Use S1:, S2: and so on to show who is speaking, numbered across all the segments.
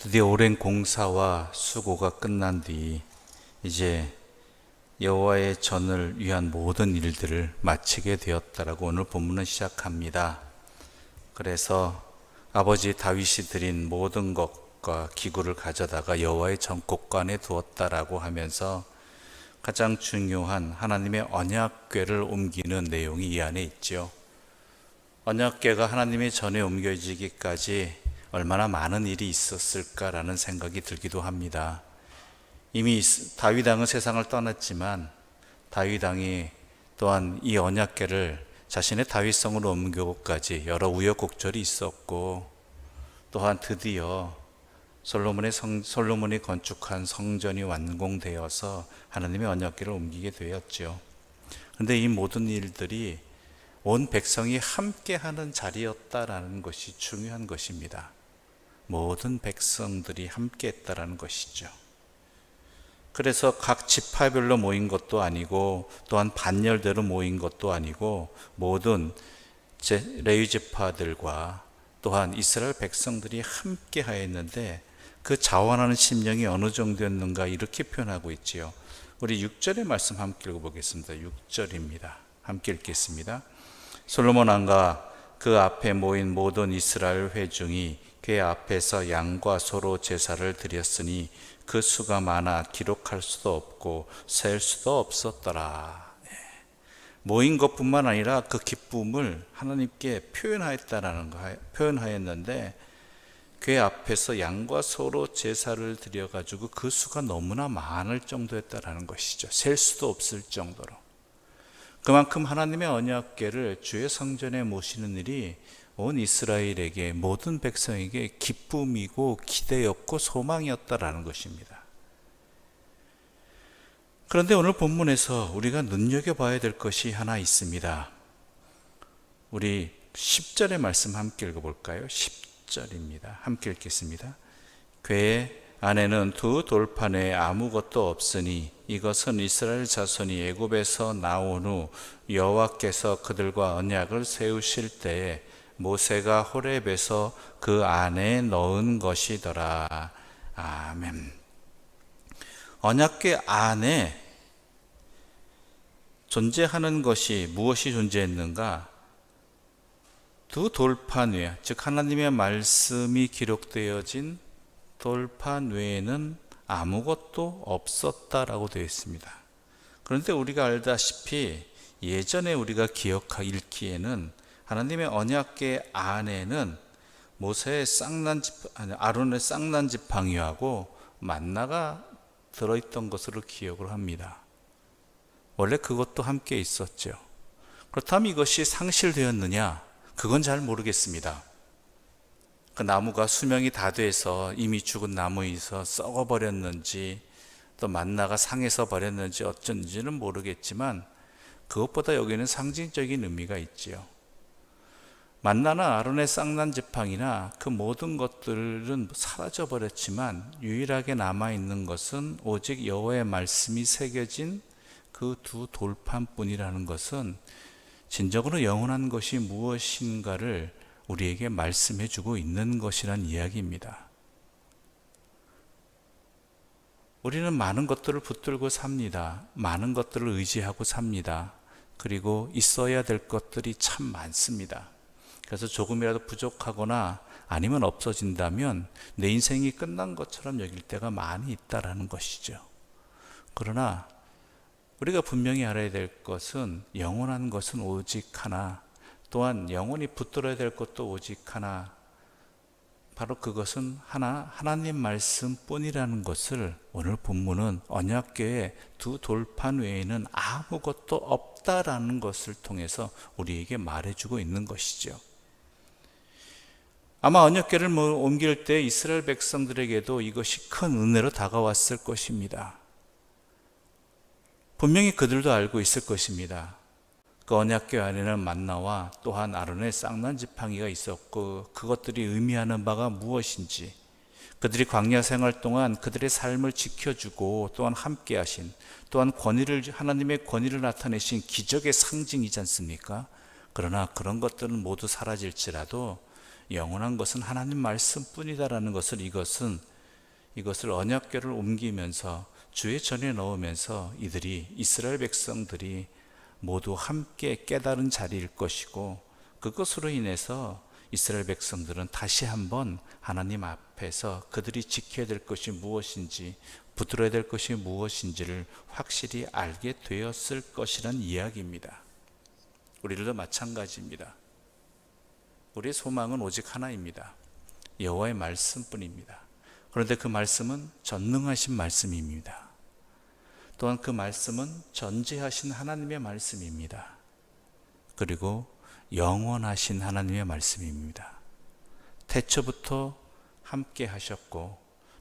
S1: 드디어 오랜 공사와 수고가 끝난 뒤 이제 여호와의 전을 위한 모든 일들을 마치게 되었다라고 오늘 본문은 시작합니다. 그래서 아버지 다윗이 드린 모든 것과 기구를 가져다가 여호와의 전곡관에 두었다라고 하면서 가장 중요한 하나님의 언약궤를 옮기는 내용이 이 안에 있죠. 언약궤가 하나님의 전에 옮겨지기까지 얼마나 많은 일이 있었을까라는 생각이 들기도 합니다. 이미 다윗 왕은 세상을 떠났지만 다윗 왕이 또한 이 언약궤를 자신의 다윗성으로 옮겨고까지 여러 우여곡절이 있었고, 또한 드디어 솔로몬이 건축한 성전이 완공되어서 하나님의 언약궤를 옮기게 되었죠. 그런데 이 모든 일들이 온 백성이 함께하는 자리였다라는 것이 중요한 것입니다. 모든 백성들이 함께했다라는 것이죠. 그래서 각 지파별로 모인 것도 아니고 또한 반열대로 모인 것도 아니고 모든 레위 지파들과 또한 이스라엘 백성들이 함께 하였는데, 그 자원하는 심령이 어느 정도였는가 이렇게 표현하고 있지요. 우리 6절의 말씀 함께 읽어보겠습니다. 6절입니다. 함께 읽겠습니다. 솔로몬 왕과 그 앞에 모인 모든 이스라엘 회중이 그의 앞에서 양과 소로 제사를 드렸으니 그 수가 많아 기록할 수도 없고 셀 수도 없었더라. 모인 것뿐만 아니라 그 기쁨을 하나님께 표현하였는데 그의 앞에서 양과 소로 제사를 드려가지고 그 수가 너무나 많을 정도였다라는 것이죠. 셀 수도 없을 정도로. 그만큼 하나님의 언약궤를 주의 성전에 모시는 일이 온 이스라엘에게, 모든 백성에게 기쁨이고 기대였고 소망이었다라는 것입니다. 그런데 오늘 본문에서 우리가 눈여겨봐야 될 것이 하나 있습니다. 우리 10절의 말씀 함께 읽어볼까요? 10절입니다. 함께 읽겠습니다. 궤 안에는 두 돌판 외에 아무것도 없으니 이것은 이스라엘 자손이 애굽에서 나온 후 여호와께서 그들과 언약을 세우실 때에 모세가 호렙에서 그 안에 넣은 것이더라. 아멘. 언약궤 안에 존재하는 것이 무엇이 존재했는가? 두 돌판 외, 즉 하나님의 말씀이 기록되어진 돌판 외에는 아무것도 없었다라고 되어 있습니다. 그런데 우리가 알다시피 예전에 우리가 읽기에는 하나님의 언약궤 안에는 아론의 쌍난 지팡이하고 만나가 들어있던 것으로 기억을 합니다. 원래 그것도 함께 있었죠. 그렇다면 이것이 상실되었느냐? 그건 잘 모르겠습니다. 그 나무가 수명이 다 돼서 이미 죽은 나무에서 썩어버렸는지 또 만나가 상해서 버렸는지 어쩐지는 모르겠지만, 그것보다 여기는 상징적인 의미가 있지요. 만나나 아론의 쌍난 지팡이나 그 모든 것들은 사라져버렸지만 유일하게 남아있는 것은 오직 여호와의 말씀이 새겨진 그 두 돌판뿐이라는 것은 진정으로 영원한 것이 무엇인가를 우리에게 말씀해주고 있는 것이란 이야기입니다. 우리는 많은 것들을 붙들고 삽니다. 많은 것들을 의지하고 삽니다. 그리고 있어야 될 것들이 참 많습니다. 그래서 조금이라도 부족하거나 아니면 없어진다면 내 인생이 끝난 것처럼 여길 때가 많이 있다라는 것이죠. 그러나 우리가 분명히 알아야 될 것은 영원한 것은 오직 하나, 또한 영원히 붙들어야 될 것도 오직 하나, 바로 그것은 하나님 말씀뿐이라는 것을 오늘 본문은 언약궤의 두 돌판 외에는 아무것도 없다라는 것을 통해서 우리에게 말해주고 있는 것이죠. 아마 언약궤를 옮길 때 이스라엘 백성들에게도 이것이 큰 은혜로 다가왔을 것입니다. 분명히 그들도 알고 있을 것입니다. 그 언약궤 안에는 만나와 또한 아론의 쌍난 지팡이가 있었고, 그것들이 의미하는 바가 무엇인지, 그들이 광야 생활 동안 그들의 삶을 지켜주고 또한 함께 하신, 또한 하나님의 권위를 나타내신 기적의 상징이지 않습니까? 그러나 그런 것들은 모두 사라질지라도 영원한 것은 하나님 말씀뿐이다라는 것을, 이것은 이것을 언약궤를 옮기면서 주의 전에 넣으면서 이스라엘 백성들이 모두 함께 깨달은 자리일 것이고, 그것으로 인해서 이스라엘 백성들은 다시 한번 하나님 앞에서 그들이 지켜야 될 것이 무엇인지, 붙들어야 될 것이 무엇인지를 확실히 알게 되었을 것이란 이야기입니다. 우리들도 마찬가지입니다. 우리의 소망은 오직 하나입니다. 여호와의 말씀뿐입니다. 그런데 그 말씀은 전능하신 말씀입니다. 또한 그 말씀은 전지하신 하나님의 말씀입니다. 그리고 영원하신 하나님의 말씀입니다. 태초부터 함께 하셨고,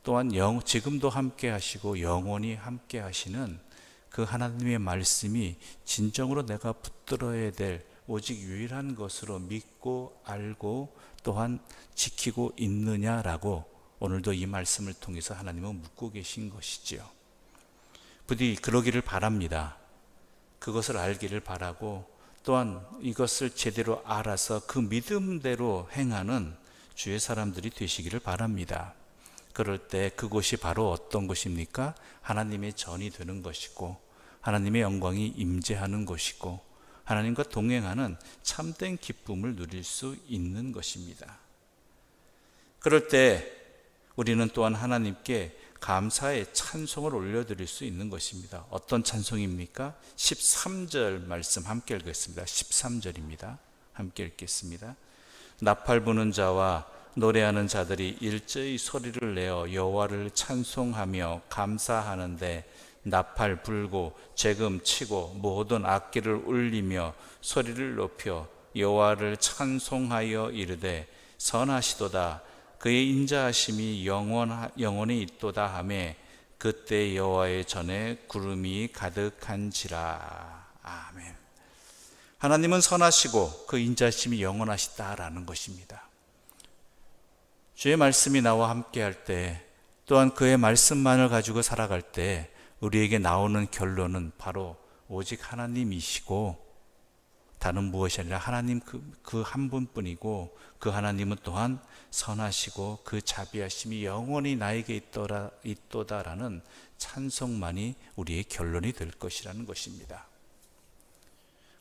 S1: 또한 지금도 함께 하시고 영원히 함께 하시는 그 하나님의 말씀이 진정으로 내가 붙들어야 될 오직 유일한 것으로 믿고 알고 또한 지키고 있느냐라고 오늘도 이 말씀을 통해서 하나님은 묻고 계신 것이지요. 부디 그러기를 바랍니다. 그것을 알기를 바라고, 또한 이것을 제대로 알아서 그 믿음대로 행하는 주의 사람들이 되시기를 바랍니다. 그럴 때 그곳이 바로 어떤 곳입니까? 하나님의 전이 되는 것이고, 하나님의 영광이 임재하는 것이고, 하나님과 동행하는 참된 기쁨을 누릴 수 있는 것입니다. 그럴 때 우리는 또한 하나님께 감사의 찬송을 올려드릴 수 있는 것입니다. 어떤 찬송입니까? 13절 말씀 함께 읽겠습니다. 13절입니다. 함께 읽겠습니다. 나팔 부는 자와 노래하는 자들이 일제히 소리를 내어 여호와를 찬송하며 감사하는데, 나팔 불고 재금 치고 모든 악기를 울리며 소리를 높여 여호와를 찬송하여 이르되, 선하시도다 그의 인자하심이 영원히 있도다 하매 그때 여호와의 전에 구름이 가득한지라. 아멘. 하나님은 선하시고 그 인자하심이 영원하시다라는 것입니다. 주의 말씀이 나와 함께 할 때, 또한 그의 말씀만을 가지고 살아갈 때 우리에게 나오는 결론은 바로 오직 하나님이시고, 다른 무엇이 아니라 하나님 그 한 분뿐이고, 그 하나님은 또한 선하시고 그 자비하심이 영원히 나에게 있도다라는 찬송만이 우리의 결론이 될 것이라는 것입니다.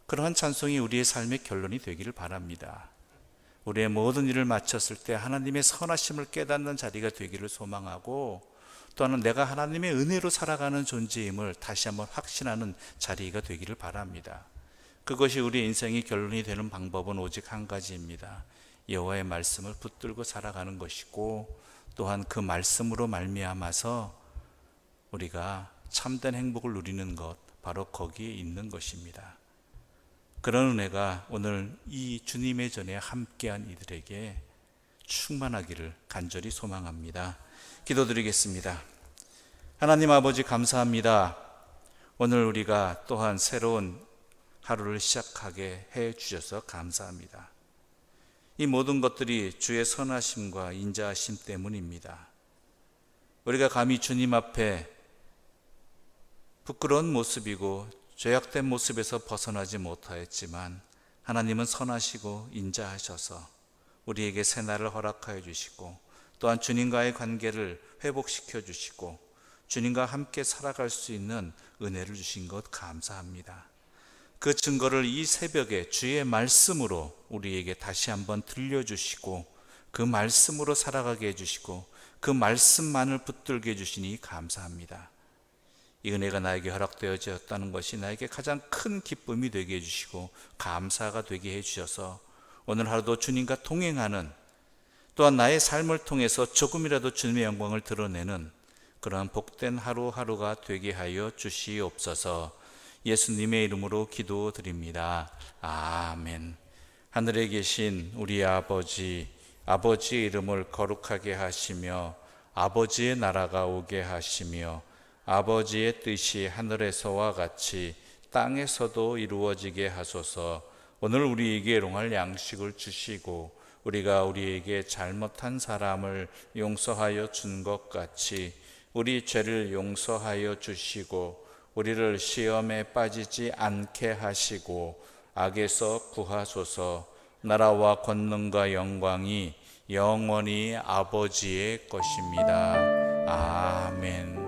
S1: 그러한 찬송이 우리의 삶의 결론이 되기를 바랍니다. 우리의 모든 일을 마쳤을 때 하나님의 선하심을 깨닫는 자리가 되기를 소망하고, 또한 내가 하나님의 은혜로 살아가는 존재임을 다시 한번 확신하는 자리가 되기를 바랍니다. 그것이 우리 인생의 결론이 되는 방법은 오직 한 가지입니다. 여호와의 말씀을 붙들고 살아가는 것이고, 또한 그 말씀으로 말미암아서 우리가 참된 행복을 누리는 것, 바로 거기에 있는 것입니다. 그런 은혜가 오늘 이 주님의 전에 함께한 이들에게 충만하기를 간절히 소망합니다. 기도드리겠습니다. 하나님 아버지, 감사합니다. 오늘 우리가 또한 새로운 하루를 시작하게 해 주셔서 감사합니다. 이 모든 것들이 주의 선하심과 인자하심 때문입니다. 우리가 감히 주님 앞에 부끄러운 모습이고 죄악된 모습에서 벗어나지 못하였지만, 하나님은 선하시고 인자하셔서 우리에게 새날을 허락하여 주시고, 또한 주님과의 관계를 회복시켜 주시고 주님과 함께 살아갈 수 있는 은혜를 주신 것 감사합니다. 그 증거를 이 새벽에 주의 말씀으로 우리에게 다시 한번 들려주시고, 그 말씀으로 살아가게 해주시고, 그 말씀만을 붙들게 해주시니 감사합니다. 이 은혜가 나에게 허락되어졌다는 것이 나에게 가장 큰 기쁨이 되게 해주시고 감사가 되게 해주셔서 오늘 하루도 주님과 동행하는, 또한 나의 삶을 통해서 조금이라도 주님의 영광을 드러내는 그러한 복된 하루하루가 되게 하여 주시옵소서. 예수님의 이름으로 기도드립니다. 아멘. 하늘에 계신 우리 아버지, 아버지의 이름을 거룩하게 하시며 아버지의 나라가 오게 하시며 아버지의 뜻이 하늘에서와 같이 땅에서도 이루어지게 하소서. 오늘 우리에게 일용할 양식을 주시고 우리가 우리에게 잘못한 사람을 용서하여 준 것 같이 우리 죄를 용서하여 주시고 우리를 시험에 빠지지 않게 하시고 악에서 구하소서. 나라와 권능과 영광이 영원히 아버지의 것입니다. 아멘.